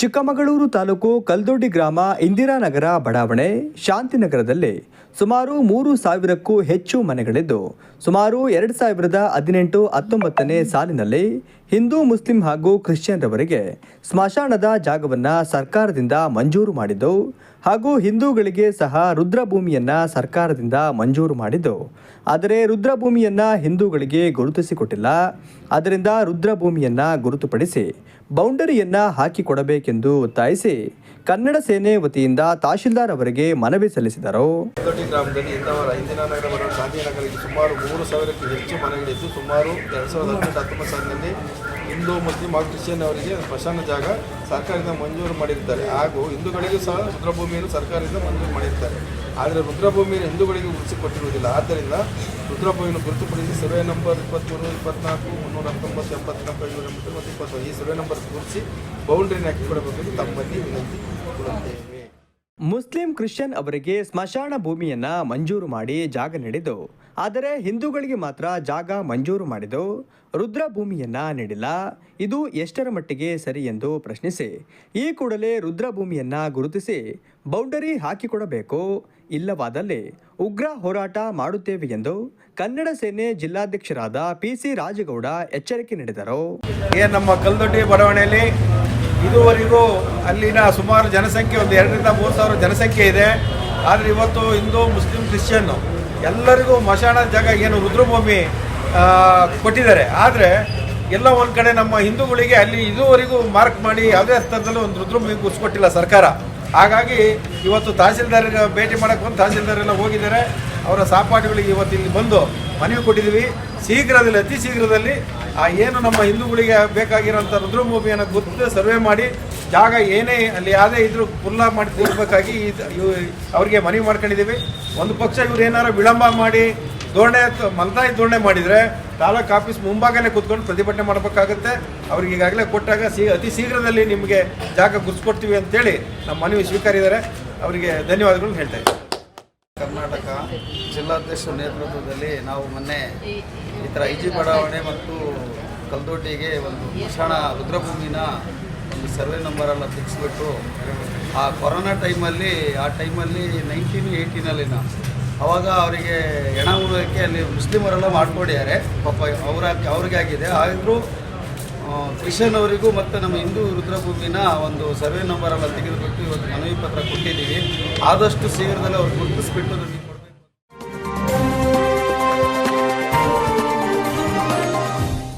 ಚಿಕ್ಕಮಗಳೂರು ತಾಲೂಕು ಕಲ್ದೊಡ್ಡಿ ಗ್ರಾಮ ಇಂದಿರಾನಗರ ಬಡಾವಣೆ ಶಾಂತಿನಗರದಲ್ಲಿ ಸುಮಾರು 3,000ಕ್ಕೂ ಹೆಚ್ಚು ಮನೆಗಳಿದ್ದು ಸುಮಾರು 2018-19ನೇ ಸಾಲಿನಲ್ಲಿ ಹಿಂದೂ ಮುಸ್ಲಿಂ ಹಾಗೂ ಕ್ರಿಶ್ಚಿಯನ್ರವರಿಗೆ ಸ್ಮಶಾನದ ಜಾಗವನ್ನು ಸರ್ಕಾರದಿಂದ ಮಂಜೂರು ಮಾಡಿದ್ದು ಹಾಗೂ ಹಿಂದೂಗಳಿಗೆ ಸಹ ರುದ್ರಭೂಮಿಯನ್ನು ಸರ್ಕಾರದಿಂದ ಮಂಜೂರು ಮಾಡಿದ್ದು ಆದರೆ ರುದ್ರಭೂಮಿಯನ್ನು ಹಿಂದೂಗಳಿಗೆ ಗುರುತಿಸಿಕೊಟ್ಟಿಲ್ಲ. ಆದ್ದರಿಂದ ರುದ್ರಭೂಮಿಯನ್ನು ಗುರುತುಪಡಿಸಿ ಬೌಂಡರಿಯನ್ನು ಹಾಕಿಕೊಡಬೇಕೆಂದು ಒತ್ತಾಯಿಸಿ ಕನ್ನಡ ಸೇನೆ ವತಿಯಿಂದ ತಹಶೀಲ್ದಾರ್ ಅವರಿಗೆ ಮನವಿ ಸಲ್ಲಿಸಿದರು. ಕಲ್ದೊಡ್ಡಿ ಗ್ರಾಮದಲ್ಲಿ ಇಂದಿರಾನಗರ ಬರುವ ಗಾಂಧಿನಗರಕ್ಕೆ ಸುಮಾರು 3,000ಕ್ಕೂ ಹೆಚ್ಚು ಮನೆಗಳಿದ್ದು ಸುಮಾರು 2018-19 ಸಾಲಿನಲ್ಲಿ ಹಿಂದೂ ಮುಸ್ಲಿಂ ಹಾಗೂ ಕ್ರಿಶ್ಚಿಯನ್ ಅವರಿಗೆ ಸ್ಮಶಾನ ಜಾಗ ಸರ್ಕಾರದಿಂದ ಮಂಜೂರು ಮಾಡಿರ್ತಾರೆ ಹಾಗೂ ಹಿಂದೂಗಳಿಗೂ ಸಹ ರುದ್ರಭೂಮಿಯನ್ನು ಸರ್ಕಾರದಿಂದ ಮಂಜೂರು ಮಾಡಿರ್ತಾರೆ. ಆದರೆ ರುದ್ರಭೂಮಿಯನ್ನು ಹಿಂದೂಗಳಿಗೆ ಉಳಿಸಿಕೊಟ್ಟಿರುವುದಿಲ್ಲ. ಆದ್ದರಿಂದ ರುದ್ರಭೂಮಿಯನ್ನು ಗುರುತುಪಡಿಸಿ ಸರ್ವೆ ನಂಬರ್ 23, 24, 319, 80, 90 ಮತ್ತು 20 ಈ ಸರ್ವೆ ನಂಬರ್ ಗುರುತಿಸಿ ಬೌಂಡ್ರಿನ ಹಾಕಿಕೊಡಬೇಕೆಂದು ತಮ್ಮಲ್ಲಿ ವಿನಂತಿ ಕೊಡುತ್ತೇವೆ. ಮುಸ್ಲಿಂ ಕ್ರಿಶ್ಚಿಯನ್ ಅವರಿಗೆ ಸ್ಮಶಾನ ಭೂಮಿಯನ್ನ ಮಂಜೂರು ಮಾಡಿ ಜಾಗ ನೀಡಿದ್ದು ಆದರೆ ಹಿಂದೂಗಳಿಗೆ ಮಾತ್ರ ಜಾಗ ಮಂಜೂರು ಮಾಡಿದ್ದು ರುದ್ರಭೂಮಿಯನ್ನ ನೀಡಿಲ್ಲ. ಇದು ಎಷ್ಟರ ಮಟ್ಟಿಗೆ ಸರಿ ಎಂದು ಪ್ರಶ್ನಿಸಿ ಈ ಕೂಡಲೇ ರುದ್ರಭೂಮಿಯನ್ನ ಗುರುತಿಸಿ ಬೌಂಡರಿ ಹಾಕಿಕೊಡಬೇಕು, ಇಲ್ಲವಾದಲ್ಲಿ ಉಗ್ರ ಹೋರಾಟ ಮಾಡುತ್ತೇವೆ ಎಂದು ಕನ್ನಡ ಸೇನೆ ಜಿಲ್ಲಾಧ್ಯಕ್ಷರಾದ PC ರಾಜಗೌಡ ಎಚ್ಚರಿಕೆ ನೀಡಿದರು. ನಮ್ಮ ಕಲ್ದೊಡ್ಡಿ ಬಡಾವಣೆಯಲ್ಲಿ ಇದುವರೆಗೂ ಅಲ್ಲಿನ ಸುಮಾರು ಜನಸಂಖ್ಯೆ ಒಂದು 2,000-3,000 ಜನಸಂಖ್ಯೆ ಇದೆ. ಆದರೆ ಇವತ್ತು ಹಿಂದೂ ಮುಸ್ಲಿಂ ಕ್ರಿಶ್ಚಿಯನ್ನು ಎಲ್ಲರಿಗೂ ಮಶಾಣ ಜಾಗ ಏನು ರುದ್ರಭೂಮಿ ಕೊಟ್ಟಿದ್ದಾರೆ. ಆದರೆ ಎಲ್ಲ ಒಂದು ಕಡೆ ನಮ್ಮ ಹಿಂದೂಗಳಿಗೆ ಅಲ್ಲಿ ಇದುವರೆಗೂ ಮಾರ್ಕ್ ಮಾಡಿ ಯಾವುದೇ ಸ್ಥಳದಲ್ಲೂ ಒಂದು ರುದ್ರಭೂಮಿ ಗುರ್ಸ್ಕೊಟ್ಟಿಲ್ಲ ಸರ್ಕಾರ. ಹಾಗಾಗಿ ಇವತ್ತು ತಹಸೀಲ್ದಾರ್ಗೆ ಭೇಟಿ ಮಾಡೋಕ್ಕೆ ಬಂದು ತಹಸೀಲ್ದಾರೆಲ್ಲ ಹೋಗಿದ್ದಾರೆ. ಅವರ ಸಹಪಾಠಿಗಳಿಗೆ ಇವತ್ತು ಇಲ್ಲಿ ಬಂದು ಮನವಿ ಕೊಟ್ಟಿದ್ದೀವಿ. ಶೀಘ್ರದಲ್ಲಿ ಅತಿ ಶೀಘ್ರದಲ್ಲಿ ಏನು ನಮ್ಮ ಹಿಂದೂಗಳಿಗೆ ಬೇಕಾಗಿರೋಂಥ ರುದ್ರಭೂಮಿಯನ್ನು ಗುರುತು ಸರ್ವೆ ಮಾಡಿ ಜಾಗ ಏನೇ ಅಲ್ಲಿ ಯಾವುದೇ ಇದ್ರೂ ಫುಲ್ಲ ಮಾಡಿ ಕೂಡಬೇಕಾಗಿ ಅವರಿಗೆ ಮನವಿ ಮಾಡ್ಕೊಂಡಿದ್ದೀವಿ. ಒಂದು ಪಕ್ಷ ಇವ್ರು ಏನಾರು ವಿಳಂಬ ಮಾಡಿ ಮಲ್ತಾಯಿ ಧೋರಣೆ ಮಾಡಿದರೆ ತಾಲೂಕು ಆಫೀಸ್ ಮುಂಭಾಗನೇ ಕೂತ್ಕೊಂಡು ಪ್ರತಿಭಟನೆ ಮಾಡಬೇಕಾಗುತ್ತೆ. ಅವ್ರಿಗೆ ಈಗಾಗಲೇ ಕೊಟ್ಟಾಗ ಅತಿ ಶೀಘ್ರದಲ್ಲಿ ನಿಮಗೆ ಜಾಗ ಗುರುತಿಸ್ಕೊಡ್ತೀವಿ ಅಂತೇಳಿ ನಮ್ಮ ಮನವಿ ಸ್ವೀಕರಿಸಿದ್ದಾರೆ. ಅವರಿಗೆ ಧನ್ಯವಾದಗಳನ್ನು ಹೇಳ್ತಾ ಇದ್ದೀವಿ. ಕರ್ನಾಟಕ ಜಿಲ್ಲಾಧ್ಯಕ್ಷರ ನೇತೃತ್ವದಲ್ಲಿ ನಾವು ಮೊನ್ನೆ ಈ ಥರ IG ಬಡಾವಣೆ ಮತ್ತು ಕಲ್ದೊಡ್ಡಿಗೆ ಒಂದು ಸ್ಮಶಾನ ರುದ್ರಭೂಮಿನ ಒಂದು ಸರ್ವೆ ನಂಬರೆಲ್ಲ ಫಿಕ್ಸ್ಬಿಟ್ಟು ಆ ಕೊರೋನಾ ಟೈಮಲ್ಲಿ 1918 ಅವಾಗ ಅವರಿಗೆ ಹೆಣ ಉಳೋಕ್ಕೆ ಅಲ್ಲಿ ಮುಸ್ಲಿಮರೆಲ್ಲ ಮಾಡ್ಕೊಂಡಿದ್ದಾರೆ. ಪಾಪ ಅವ್ರಿಗೆ ಆಗಿದೆ. ಆದರೂ ಕ್ರಿಶ್ಚಿಯನ್ ಅವರಿಗೂ ಮತ್ತು ನಮ್ಮ ಹಿಂದೂ ರುದ್ರಭೂಮಿನ ಒಂದು ಸರ್ವೆ ನಂಬರೆಲ್ಲ ತೆಗೆದುಬಿಟ್ಟು ಇವತ್ತು ಮನವಿ ಪತ್ರ ಕೊಟ್ಟಿದ್ದೀವಿ. ಆದಷ್ಟು ಶೀಘ್ರದಲ್ಲೇ ಅವ್ರು ಗುರುತಿಸ್ಬಿಟ್ಟು